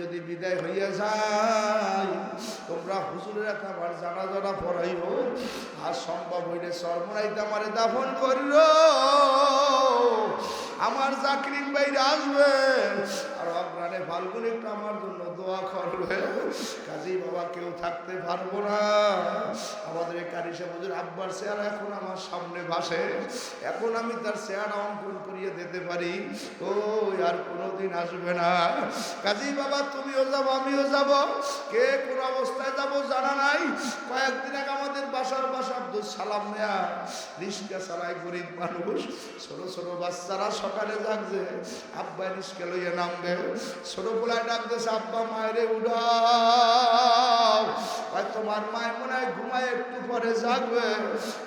যদি বিদায় হইয়া যায় তোমরা হুজুরের আমার জানাজাটা পড়াইও, আর সম্ভব হইলে সর্বনাইতে আমারে দাফন করিল। আমার জাকিরিন ভাইরা আসবে আর অগ্রাণে ফাল্গুন একটু আমার জন্য দোয়া করবে। কাজী বাবা কেউ থাকতে পারবো না। আমাদের কারি সাহেব হুজুর আব্বার চেহারা এখন আমার সামনে ভাসে, এখন আমি তার চেহারা অঙ্কন করিয়ে দিতে পারি। ও আর কোনোদিন আসবে না। কাজী বাবা তুমিও যাবো, আমিও যাব, কে কোন অবস্থায় যাব জানা নাই। কয়েকদিন আগে আমাদের বাসার আব্দুল সালাম নেয়া রিস্কা চালায়, গরিব মানুষ, ছোট ছোট বাচ্চারা সকালে জাগছে, আব্বা রিস্কা লইয়া নামবে, ছোট পোলায় ডাকতেছে আব্বা মায়েরে উঠাও। তোমার মায়ের মনে হয় ঘুমায় একটু পরে জাগবে।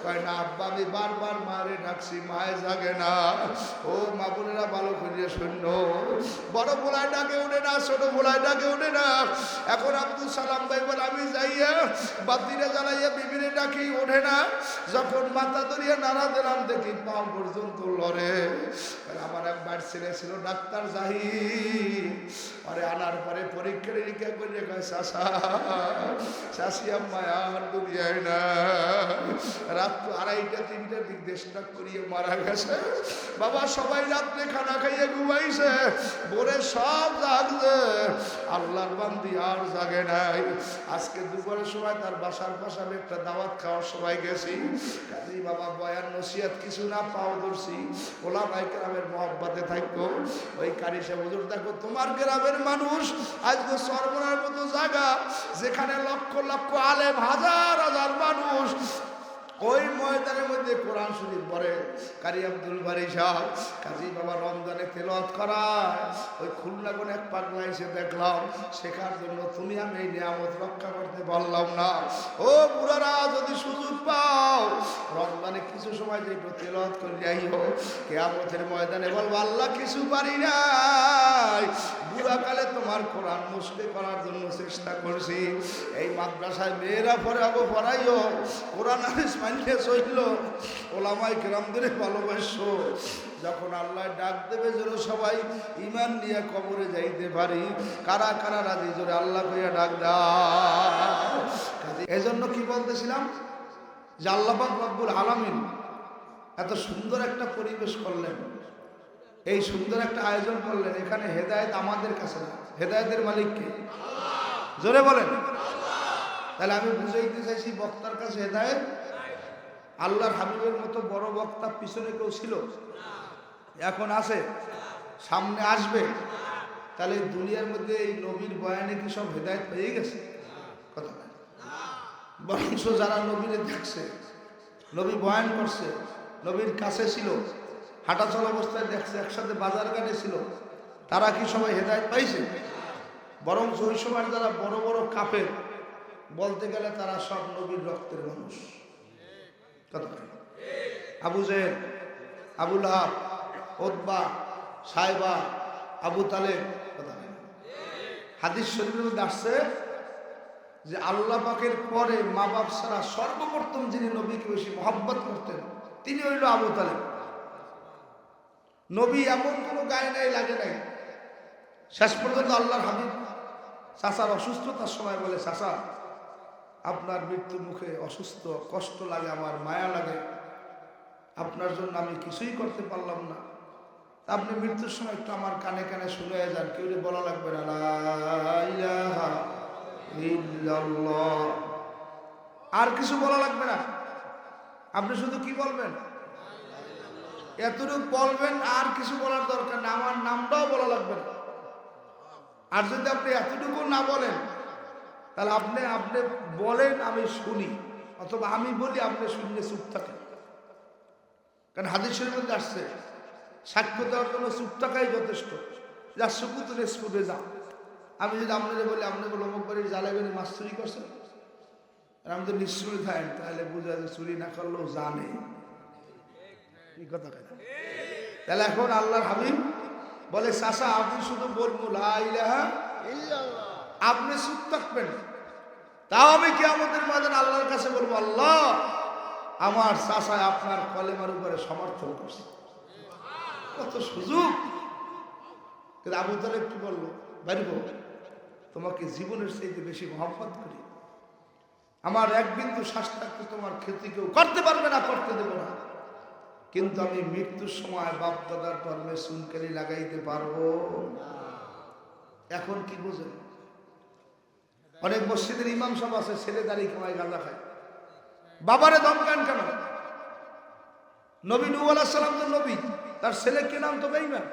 কয় না আব্বা আমি বারবার মায়েরে ডাকছি, মায়ে জাগে না। ও মা বোনেরা ভালো করিয়া শূন্য, বড় পোলায় ডাকে উঠে না, ছোট পোলায় ডাকে উঠে না। এখন আব্দুল সালাম ভাই বলে আমি যাইয়া বাতিরে জ্বালাইয়া বিবিরে ডাকি, ওঠে না। যখন মাথা ধরিয়া নাড়া দিলাম দেখি পাও পর্যন্ত লড়ে। আমার একবার ছেলে ছিল ডাক্তার জাহিদ, পরে আনার পরে পরীক্ষা নিরীক্ষা করে কয় চাষা চাষি আম্মা আর দুনিয়ায় না। রাত 2:30-3টার দিক দেশটা করিয়ে মারা গেছে। বাবা সবাই রাত্রে খানা খাইয়ে ঘুমাইছে, ভোরে সব জাগছে, আল্লাহর বান্দি আর জাগে নাই। আজকে দুপুরের সময় তার বাসার পাশাপাশি একটা দাওয়াত খাওয়ার সময় গেছি। কাজী বাবা বয়ান নসিহত কিছু না পাও ধরছি, ওলামায়ে কেরামের মহব্বতে থাকতো। ওই কারি সাহেব হুজুর দেখো তোমার গ্রামের মানুষ আজকে সর্বনার মতো জায়গা, যেখানে লক্ষ লক্ষ আলেম, হাজার হাজার মানুষ ওই ময়দানের মধ্যে কোরআন শরীফ পড়ে। কারি আব্দুল বারী সাহেব কাজী বাবা রমজানে তেলাওয়াত করায়, ওই খুলনা কোন এক পাগলা এসে দেখলাম, শেখার জন্য তুমি আমি এই নিয়ামত রক্ষা করতে পারলাম না। ও বুড়ারা যদি সুযোগ পাও রমজানে কিছু সময় যে একটু তেলাওয়াত করে যাইও, কিয়ামতের ময়দানে বলবো আল্লাহ কিছু পারি নাই, বুড়াকালে তোমার কোরআন মুখস্থ করার জন্য চেষ্টা করছি। এই মাদ্রাসায় মেয়েরা পড়ে আবো পড়াইও, কোরআন হাদিস মানলে চইল, ওলামায়ে কেরামদের ভালোবাসো। যখন আল্লাহ ডাক দেবে যেন সবাই ঈমান নিয়ে কবরে যাইতে পারি। কারা কারা রাজি জোরে আল্লাহ কইয়া ডাক দাও। এজন্য কি বলতেছিলাম যে আল্লাহ পাক রব্বুল আলামিন এত সুন্দর একটা পরিবেশ করলেন, এই সুন্দর একটা আয়োজন করলেন। এখানে হেদায়েত আমাদের কাছে না, হেদায়েতের মালিক কে? জোরে বলেন। তাহলে আমি বুঝাইতে চাইছি বক্তার কাছে হেদায়েত, আল্লাহর হাবিবের মতো বড় বক্তা পিছনে কেউ ছিল? এখন আছে, সামনে আসবে। তাহলে দুনিয়ার মধ্যে এই নবীর বয়ানে কি সব হেদায়েত পেয়ে গেছে? কথা না, বরঞ্চ যারা নবীরে দেখছে, নবী বয়ান করছে, নবীর কাছে ছিল, হাঁটা চলা অবস্থায় দেখছে, একসাথে বাজার ঘাটে ছিল, তারা কি সবাই হেদায়েত পাইছে? বরঞ্চ ওই সময় যারা বড় বড় কাফের, বলতে গেলে তারা সব নবীর রক্তের মানুষ। আবু জেহেল, আবু লাহাব, উতবা, সাইবা, আবু তালেব। হাদিস শরীফের মধ্যে আসছে যে আল্লাহ পাকের পরে মা বাপ ছাড়া সর্বপ্রথম যিনি নবীকে বেশি মহব্বত করতেন তিনি হইল আবু তালেব। নবী এমন কোনো গায়ে নাই, লাগে নাই, শেষ পর্যন্ত আল্লাহর হাবিব চাচার অসুস্থতার সময় বলে, চাচা আপনার মৃত্যু মুখে অসুস্থ, কষ্ট লাগে, আমার মায়া লাগে, আপনার জন্য আমি কিছুই করতে পারলাম না, আপনি মৃত্যুর সময় একটু আমার কানে কানে শুনে যান, কেউ বলা লাগবে না লা ইলাহা ইল্লাল্লাহ, আর কিছু বলা লাগবে না, আপনি শুধু কি বলবেন? এতটুকু বলবেন, আর কিছু বলার দরকার না, আমার নামটাও বলা লাগবে না। আর যদি আপনি এতটুকু না বলেন তাহলে আপনি বলেন আমি শুনি, অথবা আমি বলি আপনি শুনলে চুপ থাকেন। কারণ হাদিস শরীফের মধ্যে আসছে সাক্ষ্য দেওয়ার জন্য চুপ থাকাই যথেষ্ট। যা সুকুতুনে স্কুলে যাও, আমি যদি আপনাদের বলি আপনি বলো অমুক বাড়ির জালেবেন মাছ চুরি করছেন, আর আমি তো নিশ্চয়ই খাই, তাহলে বোঝা যায় চুরি না করলেও জানে এই কথা কেন। তাহলে এখন আল্লাহর হাবিব বলে, চাচা আপনি শুধু বলবো লা ইলাহা ইল্লাল্লাহ, আপনি চুপ থাকবেন, তাও আমি কিয়ামতের ময়দানে আল্লাহর কাছে বলবো, আল্লাহ আমার চাচা আপনার কলেমার উপরে সমর্থন করছে। কত সুযোগ! কিন্তু আবু তালেব কি বললো? বাড়ি তোমাকে জীবনের চাইতে বেশি মহব্বত করি। আমার এক বিন্দু শ্বাস থাকতে তোমার ক্ষতি কেউ করতে পারবে না, করতে দেব না। কিন্তু আমি মৃত্যুর সময় বাপ দাদার ধর্মে চুনকালি লাগাইতে পারবো না। এখন কি বোঝেন? অনেক মসজিদের ইমাম সাহেব আছে, ছেলে দাঁড়িয়ে কামায় গাঁজা খায়। বাবারে ধমকান কেন? নবী নূহ আলাইহিস সালাম তো নবী, তার ছেলেকে নাম তো বেঈমান।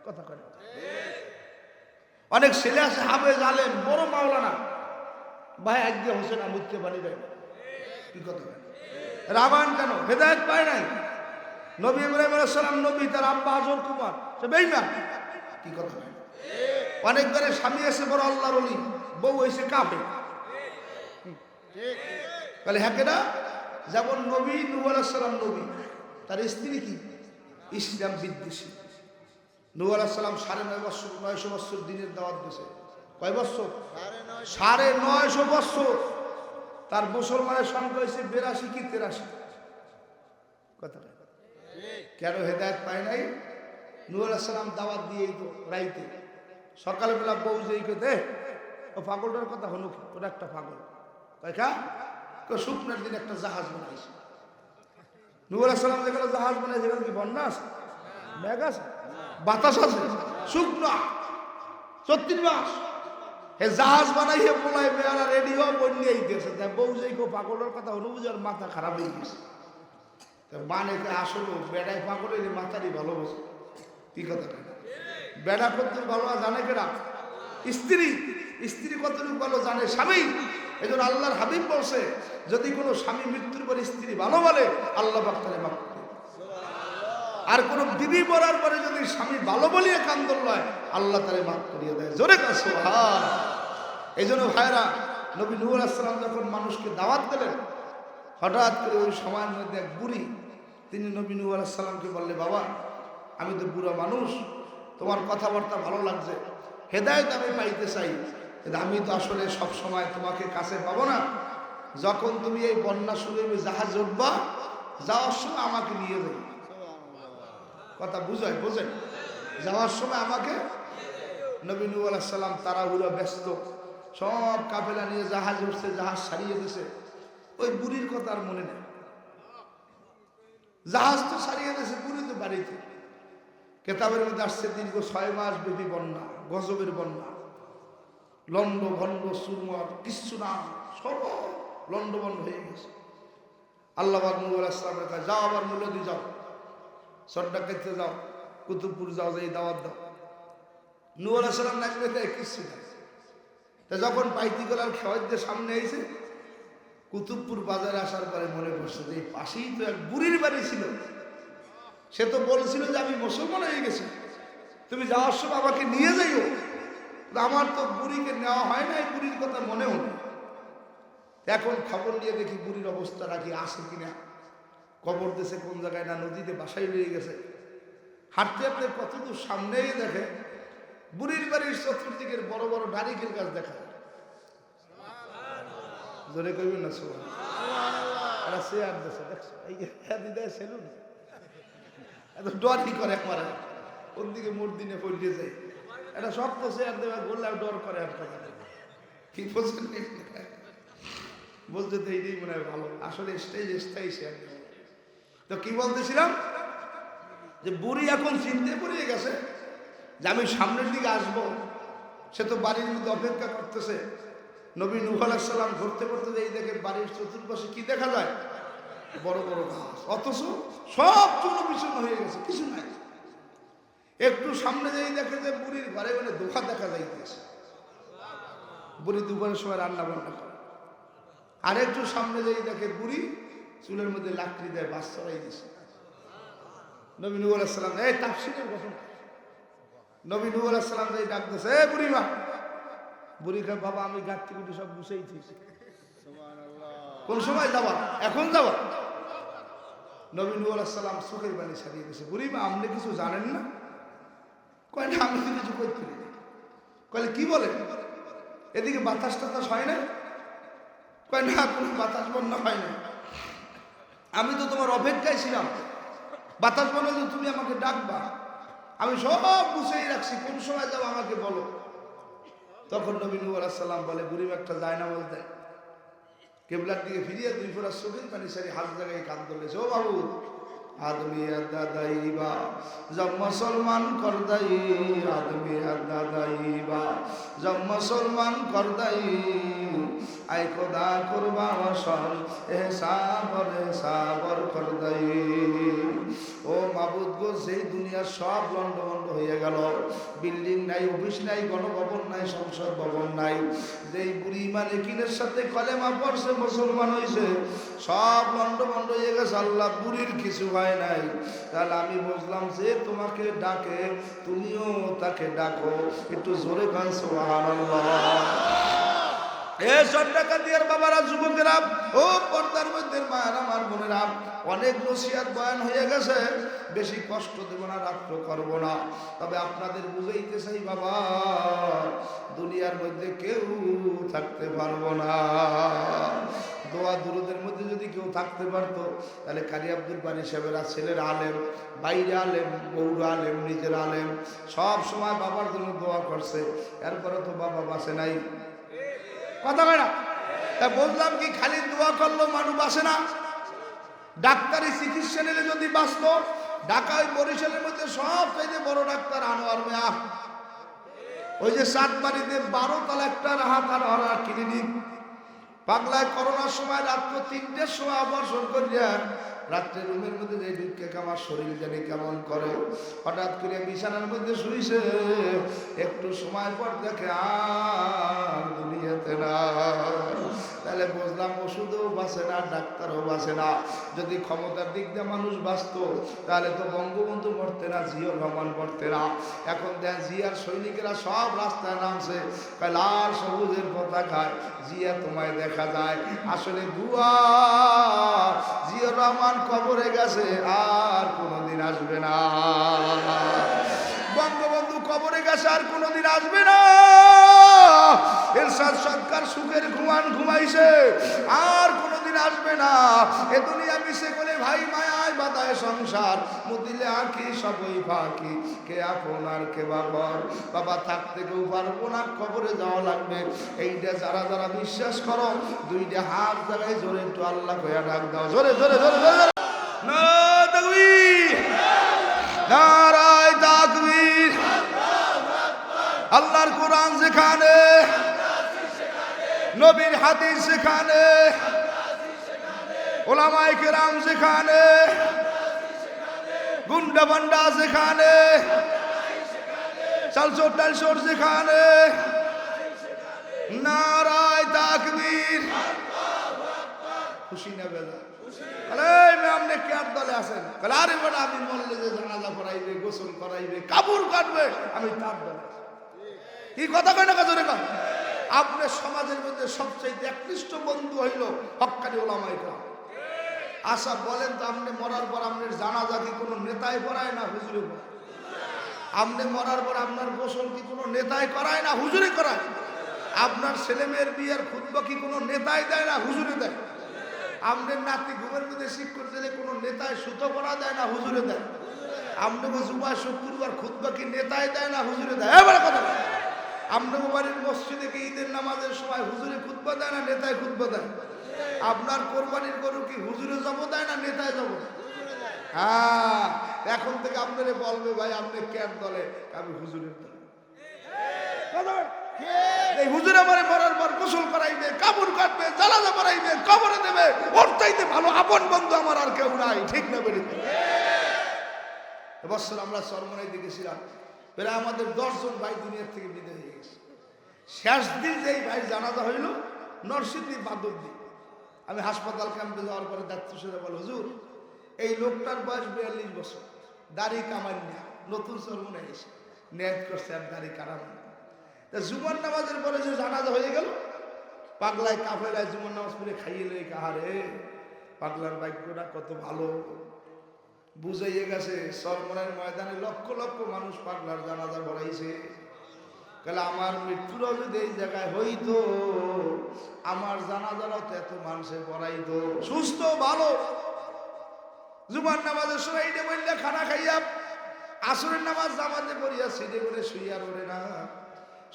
কথা কয়। অনেক ছেলে আছে হাফেজ আলেম, বড় মাওলানা, ভাই একদিন হোসেন আমুদকে বাড়ি দেয়। কি কথা কয়? রাবান কেন? হেদায়েত পায় নাই। নবী ইব্রাহিম আলাইহিস সালাম নবী, তার আব্বা হাজর কুমার, সে বেঈমান। কি কথা কয়? অনেক ঘরে স্বামী আছে বড় আল্লাহর ওলি, বউ হয়েছে কাফের। তাহলে হ্যাঁ কেনা? যেমন নবী নূহ আলাইহিস সালাম নবী, তার স্ত্রী কি ইসলাম বিদ্বেষী। নূহ আলাইহিস সালাম 950 বছর দিনের দাওয়াত দিয়েছে। কয় বছর? 950 বছর। তার মুসলমানের সংখ্যা হয়েছে 82 কি 83। কথা কেন হেদায়েত পায় নাই? নূহ আলাইহিস সালাম দাওয়াত দিয়েই তো রাইতে সকালবেলা বউ যেই কে ও পাগলটার কথা হলো কি, ওটা একটা পাগল কয়কা শুকনার দিন একটা জাহাজ বানাইছে। নূহ আলাইহিস সালাম যেখানে জাহাজ বানাইছে সেখানে কি বন্যা আছে? মেঘ আছে? বাতাস আছে? শুকনা 34 মাস হে জাহাজ বানাইয়ে বলাই মেয়ারা রেডিও বন্যাই দিয়েছে। তাই বউ যেই কো পাগলের কথা হলো বুঝে আর মাথা খারাপ হয়ে গেছে। মানে আসলে বেড়ায় পাগলের মাথারই ভালোবাসে। কি কথা? বেড়া করতে ভালো জানে কেনা? স্ত্রী। স্ত্রী কতটুকু ভালো জানে? স্বামী। এই জন্য আল্লাহর হাবিব বলছে, যদি কোনো স্বামী মৃত্যুর পরে স্ত্রী ভালো বলে আল্লাহ পাক তারে মাফ করে। আর কোন বিবি মরার পরে যদি স্বামী ভালো বলিয়ে কান্দল লয় আল্লাহ তারে মাফ করিয়ে দেয়। জোরে কাজ সুবহান। এই জন্য ভাইরা, নবী নূহ আলাইহিস সালাম যখন মানুষকে দাওয়াত দিলেন, হঠাৎ করে ওই সময়ের মধ্যে এক বুড়ি, তিনি নবী নূহ আলাইহিস সালামকে বললে, বাবা আমি তো বুড়া মানুষ, তোমার কথাবার্তা ভালো লাগছে, হেদায়েত আমি পাইতে চাই, কিন্তু আমি তো আসলে সব সময় তোমাকে কাছে পাবো না। যখন তুমি এই বন্যা শুরু হবে জাহাজ উঠবা, যাওয়ার সময় আমাকে নিয়ে যাবে। কথা বুঝায় বোঝেন? যাওয়ার সময় আমাকে। নবী নূহ আলাইহিস সালাম তাড়াহুড়ো ব্যস্ত, সব কাফেলা নিয়ে জাহাজ উঠছে, জাহাজ সারিয়ে দিছে। ওই বুড়ির কথা আর মনে নেই। জাহাজ তো সারিয়ে দিয়েছে, বুড়ি তো বাড়িতে। কেতাবের মধ্যে আসছে দীর্ঘ 6 মাস ব্যাপী বন্যা, গজবের বন্যা, লন্ড ভন্ড সুরমার কিচ্ছু না, সব লন্ড বন্ড হয়ে গেছে। আল্লাহ নূহ আলাইহিস সালামের কাছে যাও, আবার মুলদি যাও, সর্দা খেতে যাও, কুতুবপুর যাও, যাই দাওয়াত দাও। নূহ আলাইহিস সালাম লাগবে তাই কিচ্ছু না। তা যখন পাইতি গলার খেওয়াইদের সামনে এসে কুতুবপুর বাজারে আসার পরে মনে পড়ছে যে এই পাশেই তো এক বুড়ির বাড়ি ছিল। সে তো বলছিল যে আমি মুসলমান হয়ে গেছি, তুমি যাওয়ার সময় আমাকে নিয়ে যাইও। আমার তো বুড়িকে নেওয়া হয় না, এই বুড়ির কথা মনে হলো। এখন খবর নিয়ে দেখি বুড়ির অবস্থা রাখি আসে কিনা, কবর দেশে কোন জায়গায় না নদীতে বাসায় লেগে গেছে। হাঁটতে হাঁটতে কতদূর সামনেই দেখে বুড়ির বাড়ির চতুর্দিকের বড় বড় নারিকেল গাছ দেখা। জোরে কইবেন না সুবহানাল্লাহ। এরা চেয়ার দেশে দেখছো, এই দিদায় সেলুন এত ডরই করে আমার, ওর দিকে মোট দিনে পড়িয়ে যায়। এটা সব তো চেয়ার দেওয়া বললে ডর করে। আর কথা কি বলছেন? বলতে তো এইটাই মনে হয় ভালো। আসলে স্থায়ী চেয়ার দেওয়া। তো কি বলতেছিলাম, যে বুড়ি এখন চিনতে পড়িয়ে গেছে যে আমি সামনের দিকে আসবো। সে তো বাড়ির মধ্যে অপেক্ষা করতেছে। নবী নূহ আলাইহিস সালাম ঘুরতে ঘুরতে এই দেখে বাড়ির চতুর্পাশে কি দেখা যায়? বড় বড় গাছ, অথচ সব চূর্ণ বিচূর্ণ হয়ে গেছে, কিছু নাই। একটু সামনে যেই দেখে যে বুড়ির ঘরে মানে দোকা দেখা যাইতেছে। বুড়ি দুপুরের সময় রান্না বান্না করে। আর একটু সামনে যেই দেখে বুড়ি চুলের মধ্যে লাকড়ি দেয়, বাস চড়াই দিছে। নবী নূহ আলাইহিস সালাম এই তাফসীরের ঘটনা, নবী নূহ আলাইহিস সালাম যেই ডাক দিয়েছে, এ বুড়ি মা। বুড়ি কয়, বাবা আমি গাঁটটি গুটি সব গুছাইছি। কোন সময় যাবা? এখন যাবা? নবী নূহ আলাইহিস সালাম চোখের পানি ছাড়িয়ে দিয়েছে। বুড়ি মা আপনি কিছু জানেন না? কয় না, আমি তো কিছু করতে পারি। কলে কি বলে? এদিকে বাতাস টাতাস হয় না? কয় না, কোনো বাতাস বন্যা হয় না। আমি তো তোমার অপেক্ষায় ছিলাম, বাতাস বন্যা তো তুমি আমাকে ডাকবা, আমি সব গুছিয়ে রাখছি, কোন সময় যাবো আমাকে বলো। তখন নবী নূহ আলাইহিস সালাম বলে গরিব একটা জায়নামাজ দেন, কিবলার দিকে ফিরিয়ে 2 ফোঁটা চোখের পানি সারি হাত জায়গায় কান ধরলেছে, ও বাবু आदमी दादाईबा जब मुसलमान कर दई, आदमी दादाईबा जब मुसलमान कर दई, आई खुदा कुर्बा वसल एहसाबर कर दई। ও মাবুদ গো, সেই দুনিয়ার সব লন্ডভন্ড হয়ে গেল, বিল্ডিং নাই, অফিস নাই, গণভবন নাই, সংসদ ভবন নাই, যেই বুড়ি মালিকিনের সাথে কলেমা পড়ছে মুসলমান হয়েছে, সব লন্ডভন্ড হয়ে গেছে, আল্লাহ বুড়ির কিছু হয় নাই। তাহলে আমি বুঝলাম যে তোমাকে ডাকে, তুমিও তাকে ডাকো, একটু জোরে গান সুবহানাল্লাহ। সন্ধ্যাকান্দিয়ার বাবারা, যুবকেরা, ও পর্দার মধ্যে মায়ের আমার বোনেরা, অনেক নসিহত বয়ান হয়ে গেছে, বেশি কষ্ট দেব না, রাত্র করবো না। তবে আপনাদের বুঝাইতে চাই বাবা, দুনিয়ার মধ্যে কেউ থাকতে পারবো না। দোয়া দুরুদের মধ্যে যদি কেউ থাকতে পারতো, তাহলে কারি আব্দুল বারী সাহেবেরা ছেলের আলেম, বাইরে আলেম, বউর আলেম, নিজের আলেম, সব সময় বাবার জন্য দোয়া করছে, এরপরে তো বাবা বাঁচে নাই। কথা হয় না? তা বললাম কি খালি দোয়া করলো মানুষ বাঁচে না? ডাক্তারি চিকিৎসা নিলে যদি বাঁচত, ঢাকা ওই বরিশালের মধ্যে সব চাইতে বড় ডাক্তার আনোয়ার মিয়া, ওই যে সাতবাড়িতে 12 তলা একটা রাহাত আনোয়ার ক্লিনিক, পাগলায় করোনার সময় রাত্র 3টের সময় অপারেশন করিয়া রাত্রে রুমের মধ্যে যে ঢুকে আমার শরীর জানি কেমন করে, হঠাৎ করে বিছানার মধ্যে শুইছে, একটু সময় পর দেখে আর দুনিয়াতে না। তাহলে বুঝলাম ওষুধও বাঁচে না, ডাক্তারও বাঁচে না। যদি ক্ষমতার দিক দিয়ে মানুষ বাঁচত, তাহলে তো বঙ্গবন্ধু মরতে না, জিয়াউর রহমান মরতে না। এখন দেখ জিয়ার সৈনিকেরা সব রাস্তায় নামছে, লাল সবুজের পতাকায়, জিয়া তোমায় দেখা যায়। আসলে দুয়া, জিয়াউর রহমান কবরে গেছে, আর কোনোদিন আসবে না। বঙ্গবন্ধু কবরে গেছে, আর কোনোদিন আসবে না। এরশাদ সরকার সুখের ঘুমাইছে, আর কোনোদিন আসবে না। এ দুনিয়া মিশে বলে ভাই মায়ায় বাদায় সংসার, মুদিলে আঁকি সবই ফাঁকি, কে আপন আর কে বাবার। বাবা থাকতে কেউ পারবো না, কবরে যাওয়া লাগবে। এইটা যারা যারা বিশ্বাস করো, 2টা হাত জায়গায় জোরে একটু আল্লাহ কইয়া ডাক দাও, জোরে জোরে জোরে জোরে। না তাকবীর, নারায়ে তাকবীর। আল্লাহর কোরআন যেখানে, নবীর হাদিস যেখানে, ওলামায়ে কেরাম যেখানে, গুন্ডা বান্ডা যেখানে, চালচোর টালচোর যেখানে, নারায়ে তাকবীর। খুশি না বেজা? আপনি কার দলে আছেন? আরে বেটা, আমি মরলে যে জানাজা পড়াইবে, গোসল করাইবে, কাপড় কাটবে, আমি তার দলে। কি কথা কয় না কাজরে কয়? আপনার সমাজের মধ্যে সবচেয়ে একনিষ্ঠ বন্ধু হইল হক্কানি ওলামায়ে কেরাম। আচ্ছা বলেন তো, আপনি মরার পর আপনার জানাজা কি কোনো নেতায় পড়ায় না হুজুরে পড়ায়? আপনি মরার পর আপনার গোসল কি কোনো নেতায় করায় না হুজুরে করায়? আপনার ছেলে মেয়ের বিয়ের খুতবা কি কোনো নেতায় দেয় না হুজুরে দেয়? আপনার নাতি ঘুমের মধ্যে শিক্ষক দিলে কোনো নেতায় সুতো করা দেয় না হুজুরে দেয়? আপনাকে জুমা শুক্রবার খুতবা কি নেতায় দেয় না হুজুরে দেয়? এবার কথা, আপনার বাড়ির মসজিদে কি ঈদের নামাজের সময় হুজুরে খুতবা দেয় না নেতায় খুতবা দেয়? আপনার কোরবানির গরু কি হুজুরে জব দেয় না নেতায় জব? হ্যাঁ, এখন থেকে আপনারে বলবে ভাই আপনি কেন দলে? আমি হুজুরের দলে। এই হুজুর আমারে মরার পর গোসল করাইবে, কাপড় কাটবে, জানাজা পড়াইবে, কবরে দেবে, ওর চাইতে ভালো আপন বন্ধু আমার আর কেউ নাই। ঠিক না বলি? এবছর আমরা চরমনাইতে গেছিলাম, প্রায় আমাদের 10 জন ভাই দুনিয়ার থেকে বিদায় হয়ে গেছে। শেষ দিন যেই ভাই জানাজা হইল নরসিংদী বাদরদি, আমি হাসপাতাল ক্যাম্পে যাওয়ার পরে ডাক্তার সাহেব বলে, হুজুর এই লোকটার বয়স 42 বছর, দাড়ি কামাই না, নতুন চরমনাই এসে নেট করছে আর দাড়ি কারাম। জুমার নামাজের পরে যে জানাজা হয়ে গেল, পাগলায় কাফেলায় জুমার নামাজ পড়ে খাইয়ে লই, কাহারে পাগলার ভাগ্যটা কত ভালো। বুঝাইয়ে গেছে চরমনাইয়ের ময়দানে লক্ষ লক্ষ মানুষ পাগলার জানাজা পড়াইছে। তাহলে আমার মৃত্যুরাও যদি এই জায়গায় হইতো, আমার জানাজারাও তো এত মানুষের পড়াইতো, সুস্থ ভালো। জুমার নামাজের সময় এইটা বললে খানা খাইয়া, আসরের নামাজ জামাতে পড়িয়া সিটে করে শুইয়া রোড়ে না,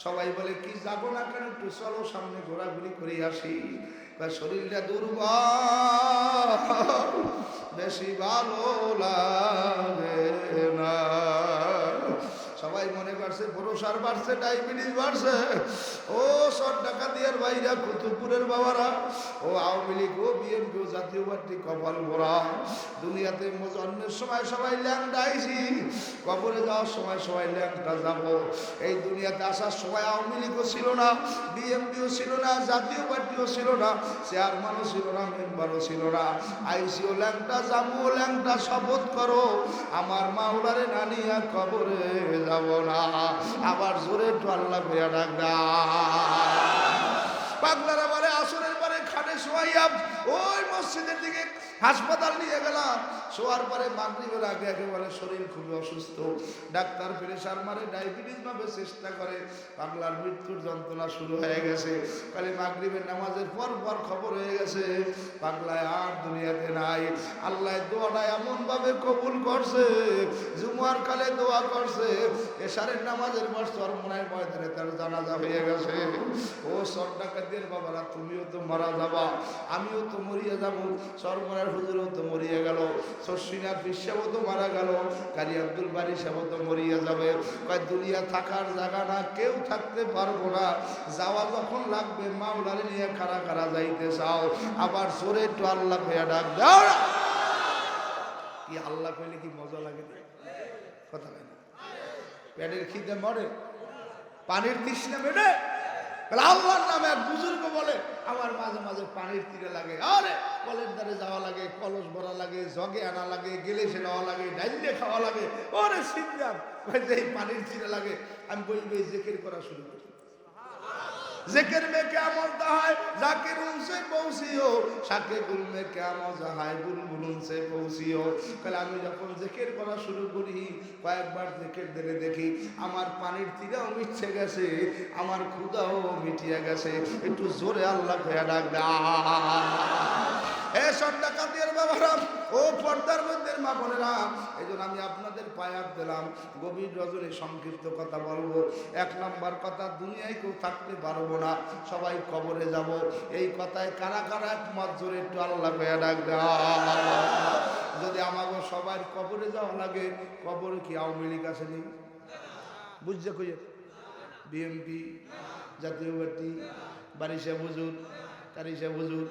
সবাই বলে কি যাবো না কেন, একটু চলো সামনে ঘোরাঘুরি করে আসি। শরীরটা দুর্বল, বেশি ভালো লাগে না। সবাই মনে করছে প্রসার বাড়ছে, ডায়াবেটিস বাড়ছে। ও সব ডাকাতিয়ার ভাইরা, কুতুবপুরের বাবারা, ও আওয়ামী লীগ, ও বিএনপি, ও জাতীয় পার্টি, কপাল ভরা। দুনিয়াতে জন্মের সময় সবাই ল্যাংটা আইছি, কবরে যাওয়ার সময় সবাই ল্যাংটা যাব। এই দুনিয়াতে আসার সময় আওয়ামী লীগও ছিল না, বিএনপিও ছিল না, জাতীয় পার্টিও ছিল না, চেয়ারম্যানও ছিল না, মেম্বারও ছিল না। আইসিও ল্যাংটা, যাবো ল্যাংটা। শপথ করো আমার মাওলারে না নিয়া কবরে যাব না। আবার জোরে একটু আল্লাহ কইয়া ডাক পাগলারা বলে আসরের পরে খাটে শোয়াইয়া ওই মসজিদের দিকে হাসপাতাল নিয়ে গেলাম। শোয়ার পরে মাগরিবের আগে একেবারে শরীর খুবই অসুস্থ, ডাক্তার প্রেসার মারে, ডায়াবেটিস ভাবে চেষ্টা করে, পাগলার মৃত্যুর যন্ত্রণা শুরু হয়ে গেছে। কালে মাগরিবের নামাজের পর পর খবর হয়ে গেছে পাগলায় আর দুনিয়াতে নাই। আল্লাহ দোয়াটা এমন ভাবে কবুল করছে, জুমার কালে দোয়া করছে, এশারের নামাজের পর চরমনায় ময়দানে তার জানাজা হয়ে গেছে। ও সর ডাকাতের বাবারা, তুমিও তো মারা যাবা, আমিও তো মরিয়া যাব, চরমনার হুজুরও তো মরিয়া গেল, শশীনাথ বিশ্বাবও তো মারা গেল, কারি আব্দুল বারী সাহেবও তো মরিয়া যাবে। দুনিয়া থাকার জায়গা না, কেউ থাকতে পারবো না। যাওয়া যখন লাগবে মাওলারে নিয়ে কারা কারা যাইতে চাও? আবার জোরে একটু আল্লাহ কইয়া ডাক দাও। কি আল্লাহ কইলে কি মজা লাগে, কথা বলে না? পেটের খিদে মরে, পানির তৃষ্ণা মেটে। আল্লাহর নামে এক বুজুর্গ বলে আমার মাঝে মাঝে পানির তীরে লাগে, আরে কলের দ্বারে যাওয়া লাগে, কলস ভরা লাগে, জগে আনা লাগে, গেলে সে নেওয়া লাগে, ডাইলে খাওয়া লাগে। ওরে সিদ্ধাম যেই পানির তীরে লাগে, আমি বলবো জিকির করা শুরু করি। जिक्र में क्या मौता है जाकिर उनसे पहुँचियो, शाके गुल में क्या मौजा है बुलबुल उनसे पहुँचियो। कल আমি যখন জিকির করা শুরু করি, কয়েকবার জিকির দিলে দেখি আমার পানির তীরাও মিটছে গেছে, আমার ক্ষুধাও মিটিয়ে গেছে। একটু জোরে আল্লাহ কইয়া ডাক দাও। এ সব ডাকাতের বাবারা, ও পর্দার মধ্যে মা বোনেরা, এই জন্য আমি আপনাদের পায়ে হাত দিলাম। গভীর রজনী সংক্ষিপ্ত কথা বলবো। এক নাম্বার কথা, দুনিয়ায় কেউ থাকতে পারবো না, সবাই কবরে যাব। এই কথায় কারা কারা একমত? জোরে একটু আল্লাহ কইয়া ডাক দাও। যদি আমাকে সবার কবরে যাওয়া লাগে, কবরে কি আওয়ামী লীগ আসেনি? বুঝছে কইয়া বিএনপি, জাতীয় পার্টি, বারী সাহেব হুজুর, কারি সাহেব হুজুর,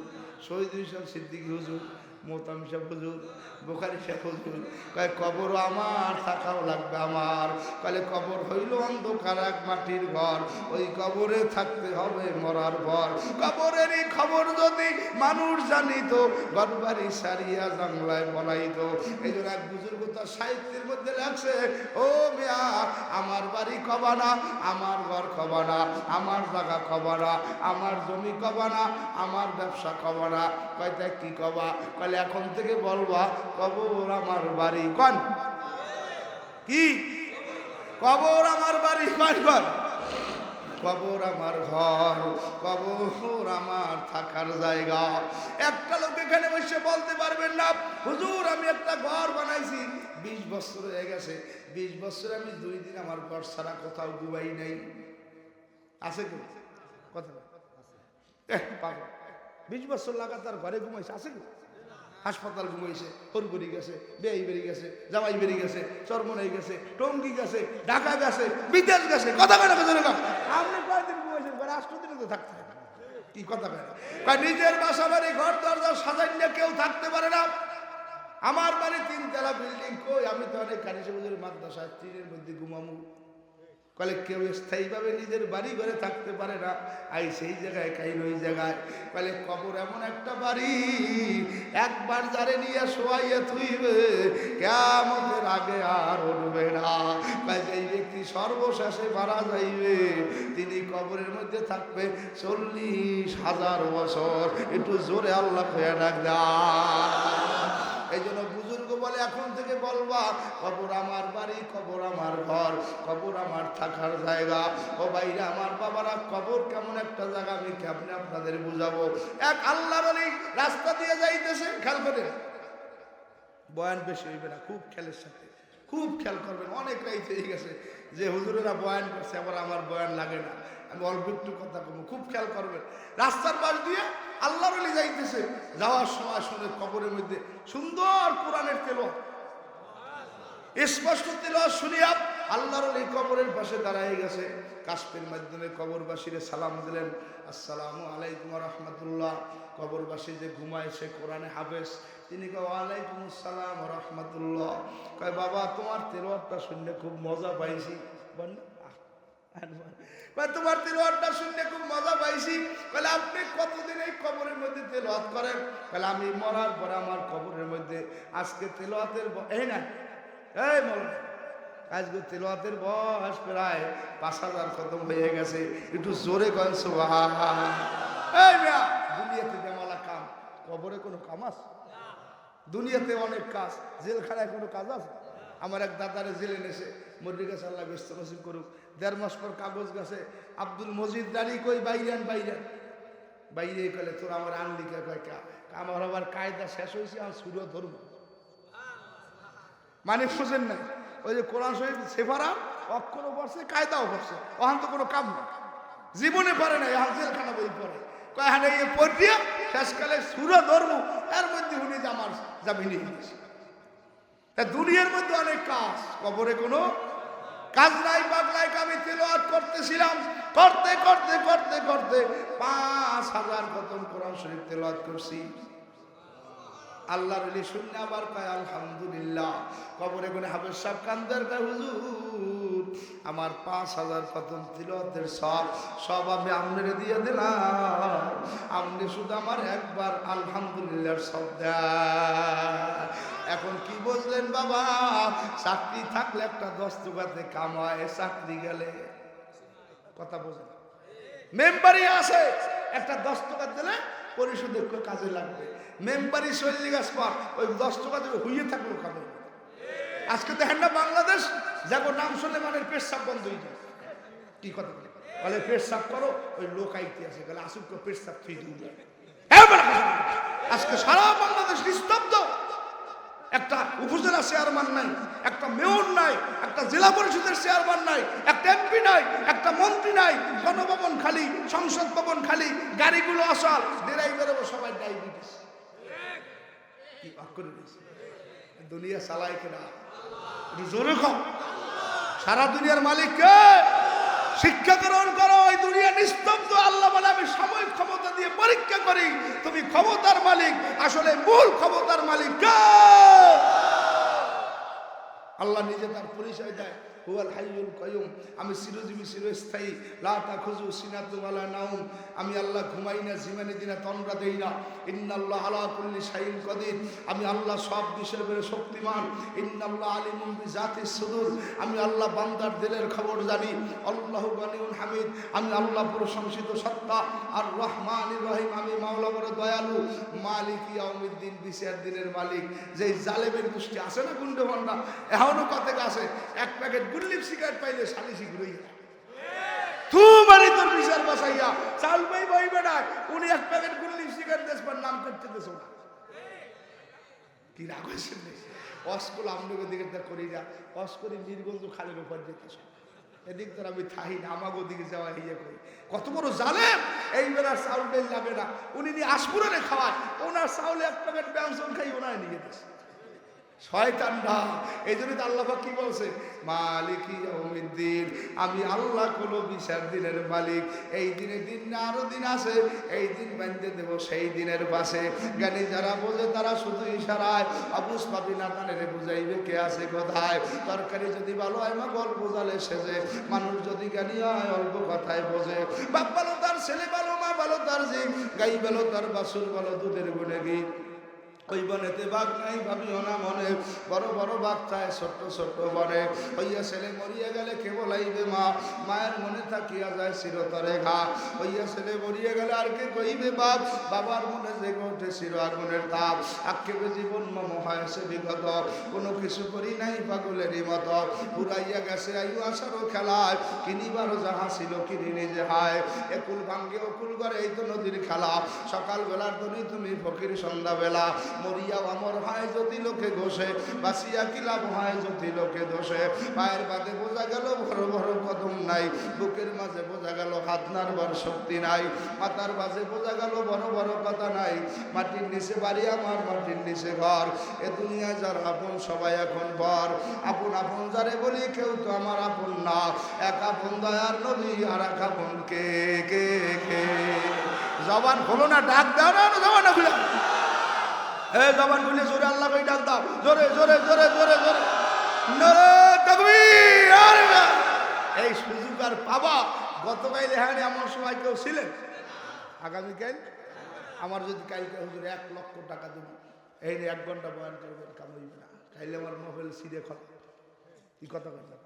শহীদ সাহেব সিদ্দিকী হুজুর, মোহতাম সাহেব হুজুর, বোখারি সাহেব হুজুর কয় কবরও আমার, থাকাও লাগবে আমার। কলে কবর হইল অন্ধকার এক মাটির ঘর, ওই কবরে থাকতে হবে মরার পর। কবরেরই খবর যদি মানুষ জানিত, ঘরবাড়ি সারিয়া জানলায় বলাইত। এই জন্য এক বুজুর্গ তার সাহিত্যের মধ্যে লাগছে, ও মিয়া আমার বাড়ি কবানা, আমার ঘর কবানা, আমার জায়গা কবানা, আমার জমি কবানা, আমার ব্যবসা কবানা। কয়টা কি কবা? কলে এখন থেকে বলবা কবর আমার বাড়ি। কন কি? কবর আমার বাড়ি। কন কন? কবর আমার ঘর, কবর আমার থাকার জায়গা। একটা লোক এখানে বসে বলতে পারবেন না হুজুর আমি একটা ঘর বানাইছি, 20 বছর হয়ে গেছে, 20 বছর আমি 2 দিন আমার ঘর ছাড়া কোথাও ঘুমাই নাই। আছে কি কথা? 20 বছর লাগাতার ঘরে ঘুমাইছে, আছে কি? হাসপাতাল ঘুমাইছে, হরগুড়ি গেছে, বেয়াই বেরিয়ে গেছে, জামাই বেরিয়ে গেছে, চরমনাই গেছে, টঙ্গি গেছে, ঢাকা গেছে, বিদেশ গেছে। কথা কেন? আপনি কয়দিন ঘুমাইছেন? 8 দিনে তো থাকতে হবে। কি কথা কেন? নিজের বাসা বাড়ি ঘর দরজা সাজাইলে কেউ থাকতে পারে না। আমার বাড়ি 3 তলা বিল্ডিং, কই আমি তো অনেক কানিসে বুঝের মাদ্রাসা টিনের মধ্যে ঘুমামু। কলে কেউ স্থায়ীভাবে নিজের বাড়ি ঘরে থাকতে পারে না, আই সেই জায়গায় কাইন ওই জায়গায়। কলে কবর এমন একটা বাড়ি, একবার যারে নিয়ে শোয়াইয়া থুইবে কিয়ামতের আগে আর উঠবে না। যেই ব্যক্তি সর্বশেষে মারা যাইবে, তিনি কবরের মধ্যে থাকবে 40,000 বছর। একটু জোরে আল্লাহ কইয়া ডাক দাও। এই জন্য বুজুর্গ বলে এখন থেকে বলবা কবর আমার বাড়ি, কবর আমার ঘর, কবর আমার থাকার জায়গা। ও ভাইরা আমার বাবারা, কবর কেমন একটা জায়গা আমি কেমনে আপনাদের বুঝাবো। এক আল্লাহ বলি রাস্তা দিয়ে যাইতেছে, খেয়াল করে বয়ান বেশি হইবে না, খুব খেলের সাথে খুব খেয়াল করবেন। অনেক রাইত হয়ে গেছে যে হুজুরেরা বয়ান করছে, আবার আমার বয়ান লাগে না, আমি অল্প একটু কথা কমু। খুব খেয়াল করবেন, রাস্তার পাশ দিয়ে আল্লাহর ওলি যাইতেছে, যাওয়ার সময় শুনে কবরের মধ্যে সুন্দর কোরআনের তেলাওয়াত, স্পষ্ট তেলাওয়াত শুনিয়া আল্লাহর ওলি কবরের পাশে দাঁড়ায় গেছে। কাশফের মাধ্যমে কবরবাসীরে সালাম দিলেন, আসসালামু আলাইকুম ওয়া রাহমাতুল্লাহ। কবরবাসী যে ঘুমায় সে কোরআনে হাফেজ, তিনি কয় ওয়ালাইকুম আসসালাম ওয়া রাহমাতুল্লাহ। কয় বাবা তোমার তেলাওয়াতটা শুনে খুব মজা পাইছি। তোমার তেলাওয়াতটা শুনে খুব মজা পাইছি। বলে আপনি কতদিন এই কবরের মধ্যে তেলাওয়াত করেন? বলে আমি মরার পরে আমার কবরের মধ্যে আজকে তেলাওয়াতের এই না এই মৌলানা, আজকে তেলাওয়াতের বয়স প্রায় 5000 খতম হয়ে গেছে। একটু জোরে করেন সুবহানাল্লাহ। এই মিয়া, দুনিয়াতে জামালা কাম, কবরে কোনো কাম আছে? দুনিয়াতে অনেক কাজ, জেলখানায় কোনো কাজ আছে? আমার এক দাদারে জেলে নেছে, মরির গাছে আল্লাহ ব্যস্ত নসিব করুক। 1.5 মাস পর কাগজ গাছে আব্দুল মজিদ দাঁড়ি কই বাইরান বাইরান বাইরে কলে তোর আমার আনলি কে? কয় কা আমার আবার কায়দা শেষ হয়েছে, আমার সুরো ধরবো মানে বুঝেন নাই? ওই যে কোরআন শরীফ সেফারা অক্ষরও পড়ছে, কায়দাও পড়ছে, ওখান তো কোনো কাম না, জীবনে পারে না। এখন জেলখানা বই পড়ে, কয় হ্যাঁ এই পড়িয়া শেষকালে সুরো ধরবো, এর মধ্যে উনি যে আমার জামিনে গেছে। দুনিয়ার মধ্যে অনেক কাজ, কবরে কোনো কাজ নাই। বাংলায় আমি তেলাওয়াত করতেছিলাম, করতে করতে করতে করতে 5000 খতম কোরআন শরীফ তেলাওয়াত করছি। আল্লাহর ওলি শুনে আবার কয় আলহামদুলিল্লাহ। কবরে কোনে হাফেজ সাহেব কান্দার কয় হুজুর আমার 5000 খতম তিলাওয়াতের সব আমি আপনারে দিয়ে দিলাম, আপনি শুধু আমার একবার আলহামদুলিল্লাহর সব দেন। এখন কি বুঝলেন বাবা? চাকরি থাকলে একটা 10 টাকাতে কামায়, চাকরি গেলে কথা বোঝেন, মেম্বারি আছে একটা 10 টাকা দিলে পরিশোধের কাজে লাগবে। মেম্বারি শৈলী গাছ পার ওই 10 টাকা দেবে, হুইয়ে থাকলো খাবে। আজকে দেখেন না বাংলাদেশ যাবো নাম শুনলে মানে পেশাব বন্ধ হয়ে যায়। কি কথা বলে পেশাব করো, ওই লোক আইতে আছে গেলে আসুক পেশাব ফিরে দিয়ে। আজকে সারা বাংলাদেশ নিস্তব্ধ, একটা উপজেলা চেয়ারম্যান নাই, একটা মেয়র নাই, একটা জেলা পরিষদের চেয়ারম্যান নাই, একটা এমপি নাই, একটা মন্ত্রী নাই, গণভবন খালি, সংসদ ভবন খালি, গাড়িগুলো আসল, ড্রাইভারও সবাই ডায়াবেটিস। কি করে দুনিয়া চালায় কিনা জোরে কম? সারা দুনিয়ার মালিক কে? শিক্ষা গ্রহণ করো। ওই দুনিয়া নিস্তব্ধ। আল্লাহ বলে আমি সাময়িক ক্ষমতা দিয়ে পরীক্ষা করি, তুমি ক্ষমতার মালিক, আসলে মূল ক্ষমতার মালিক কে? আল্লাহ নিজে তার পরিচয় দেয়, হুয়াল হাইয়ুল কাইয়ুম, আমি চিরজীবী চিরস্থায়ী, লা তাখুযু সিনাতুন ওয়ালা নাওম, আমি আল্লাহ ঘুমাই না, জিমানি দিনা তন্দ্রা দেই না। ইন্নাল্লাহ আলা কুল্লি শাইইন কাদির, আমি আল্লাহ সব বিষয়ের উপরে শক্তিমান। ইন্নাল্লাহ আলিমুম বিজাতিস সুদূর, আমি আল্লাহ বান্দার দিলের খবর জানি। আল্লাহু গনিউন হামিদ, আমি আল্লাহ প্রশংসিত সত্তা। আর রহমানির রহিম, আমি মাওলা বড় দয়ালু। মালিক ইয়াউমিদ্দিন, বিচার দিনের মালিক। যেই জালেমের গোষ্ঠী আছে না গুন্ডে ভান্ডা, এখনো কতক আছে, এক প্যাকেট গুল্লিপ সিগারেট পাইলে সালিশি ঘুরেই তুমারি তোর বিচার বাসাইয়া চাল পাই বই বেড়ায়, উনি এক প্যাকেট গুল্লিপ সিগারেট দেশবার নাম করতে দেশ না। কি রাগ হয়েছে? অস্কুল আমনগর দিকে করি না, অস্করি মিরগঞ্জ খালের উপর যেতেছ, এদিক তোর আমি থাহি না, আমাগো দিকে যাওয়া ইয়ে করি। কত বড় জালেম! এইবার আর চাউল বেল লাগে না, উনি নিয়ে আশপুরে খাওয়ায়, ওনার চাউলে এক প্যাকেট ব্যঞ্জন খাই ওনার নিয়ে গেছে শয়তানরা। এই জন্য তো আল্লাহ কি বলছে, মালিক ইয়াউমিদ্দিন, আমি আল্লাহ কোন বিচার দিনের মালিক। এই দিনের দিন না আরো দিন আছে, এই দিন বাঁধতে দেব সেই দিনের পাশে। জ্ঞানী যারা বোঝে তারা শুধু ইশারায়, অবুঝ পাবি না তানেরে বুঝাইবে কে আছে কোথায়। তরকারি যদি ভালো হয় মা গল্প বোঝালে সেজে, মানুষ যদি জ্ঞানী হয় অল্প কথায় বোঝে। বাপ ভালো তার ছেলে ভালো, মা ভালো তার জি, গাই ভালো তার বাছুর ভালো, দুধের গুণে গিয়ে ওই বনেতে বাঘ নাই ভাবিও না মনে, বড় বড় বাঘ চায় ছোট্ট ছোট্ট বনে। হইয়া ছেলে মরিয়া গেলে কে বলাইবে মা, মায়ের মনে থাকিয়া যায় চিরতরে ঘা। হইয়া ছেলে মরিয়া গেলে আর কে কইবে বাপ, বাবার মনে জেগে ওঠে চির আগুনের তাপ। আক্ষেপে জীবন মম হয়েছে বিগত, কোনো কিছু করি নাই পাগলেরই মত। পুরাইয়া গেছে আয়ু আসারও খেলায়, কিনিবারও যাহা ছিল কিনি নিজে হায়। একুল ভাঙ্গে অকুল করে এই তো নদীর খেলা, সকাল বেলার ধনী তুমি ফকির সন্ধ্যাবেলা। মরিয়াও আমর হয় যদি লোকে ঘষে, বাসিয়া কি লাভ হয় যদি লোকে দোষে। পায়ের বাদে বোঝা গেল বড় বড় কদম নাই, বুকের মাঝে বোঝা গেল হাত নাড়বার শক্তি নাই, মাথার মাঝে বোঝা গেল বড় বড় কথা নাই। মাটির নিচে বাড়ি আমার, মাটির নিচে ঘর, এ দুনিয়ায় যার আপন সবাই এখন বর। আপন আপন যারে বলি কেউ তো আমার আপন না, এক আপন দয়ার নবী আর এক আপন কে কে কে। জবান খোলো না, ডাক দাও না, জবান না খুলে, এই জবান খুলে জোরে আল্লাহ কই ডাক দাও, জোরে জোরে জোরে জোরে জোরে নারে তাকবীর। এই সুযোগ আর পাবা? গতকাল এখানে এমন সময় কেউ ছিলেন? আগামীকাল আমার যদি কালকে হুজুর 1 লক্ষ টাকা দেব, এই 1 ঘন্টা বয়ান করবেন, কামাইবে না, কাইলে আমার মোবাইল সিরে খত কি কথা কথা।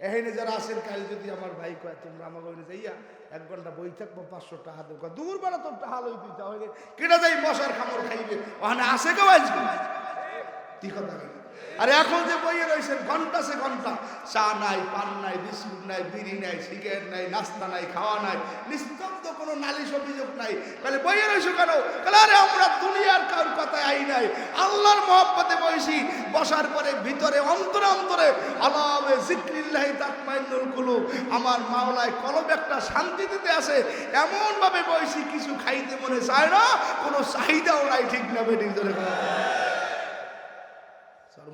এখানে যারা আছেন, কাল যদি আমার ভাই কয় তোমরা আমার বইলে যাইয়া 1 ঘন্টা বই থাকবো, 500 টাকা দেবো, দূর বেলা তোর টাকা লই দিতে হবে, কেটে যাই মশার খামর খাইবে, ওখানে আসে কেউ আসবে কি কথা। আর এখন যে বইয়ে রয়েছেন ঘন্টা সে ঘন্টা, চা নাই, পান নাই, বিস্কুট নাই, বিড়ি নাই, সিগারেট নাই, নাস্তা নাই, খাওয়া নাই, নিস্তব্ধ কোনো নালিশ অভিযোগ নাই, তাহলে বইয়ে রয়েছে কেন? আরে আমরা দুনিয়ার কারোর কথায় আই নাই, আল্লাহর মহব্বতে বসি, বসার পরে ভিতরে অন্তরে অন্তরে আলামে জিক্রিল্লাহি তাতমাইন্নুল কুলুব, আমার মাওলায় কলবে একটা শান্তি দিতে আসে, এমন ভাবে বসি কিছু খাইতে মনে চায় না, কোনো চাহিদাও নাই, ঠিক না বেঠিক ধরে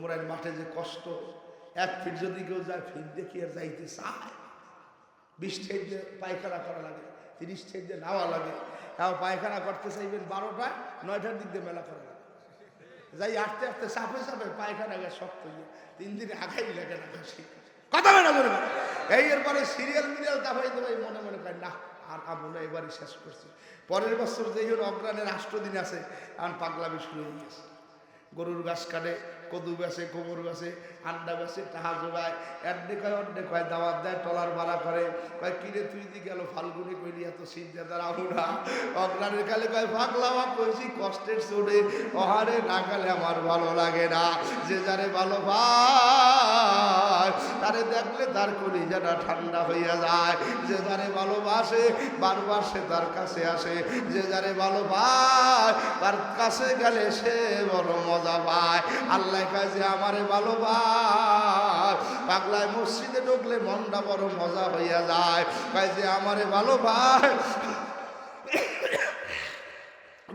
মোরাইল মাঠে যে কষ্ট, 1 ফিট যদি কেউ যায়, ফিট দেখি আর যাইতে চায়। 20 ফিট দিয়ে পায়খানা করা লাগে, 30 ফিট দিয়ে নাওয়া লাগে, তাও পায়খানা করতে চাইবেন 12টায়, 9টার দিক দিয়ে মেলা করা লাগে, যাই আটতে আটতে চাপে চাপে পায়খানা গেছে শক্ত হয়ে 3 দিনে আগাই লাগে না, কথা বেনা করে এই এরপরে সিরিয়াল মিরিয়াল দাবাই দেবাই মনে মনে পাই না আর কাবো না, এবারই শেষ করছি। পরের বছর যেই হল অগ্রাণের রাষ্ট্রদিন আছে, আর পাগলামি শুরু হয়ে গেছে, গরুর গাছ কাটে, কদু বেছে, গোবর বেছে, আন্ডা বেছে, টাহা জোগায়, অর্ধেক হয় দাওয়াত দেয়, টলার ভাড়া করে, কয় কিরে তুই দি গেল ফাল্গুনি কইলি এত সিদ্ধা তার আমরা অগ্রাণের কালে কয় পাগলামা কইছি কষ্টের চড়ে, অহারে না গেলে আমার ভালো লাগে না। যে যারে ভালো ভাই তারে দেখলে তার কলিজাটা ঠান্ডা হইয়া যায়, যে যারে ভালোবাসে বারবার সে তার কাছে আসে, যে যারে ভালো ভাই তার কাছে গেলে সে বড় মজা পায়। আল্লাহ কাজে আমারে ভালো ভাই, পাগলায় মসজিদে ঢুকলে মনটা বড় মজা হইয়া যায়, কাজে আমারে ভালো ভাই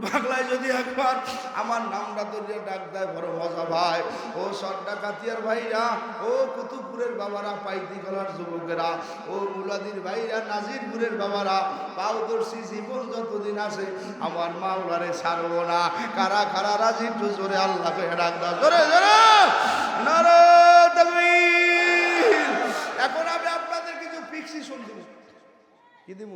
বাংলায় যদি একবার আমার নামটা ধরিয়া ডাক দেয় বড় মজা ভাই। ও সর্দা কাতিয়ার ভাইরা, ও কুতুবপুরের বাবারা, পাইতি গলার যুবকেরা, ও মুলাদির ভাইরা, নাজিরপুরের বাবারা, পাও দর্শি জীবন যতদিন আছে আমার মাওলারে ছাড়বো না। কারা কারা রাজি একটু জোরে আল্লাহকে ডাক দাও, জোরে জোরে নারে তাকবীর। এখন আমি আপনাদের কিছু পিক্সি শুনছি, কি দিব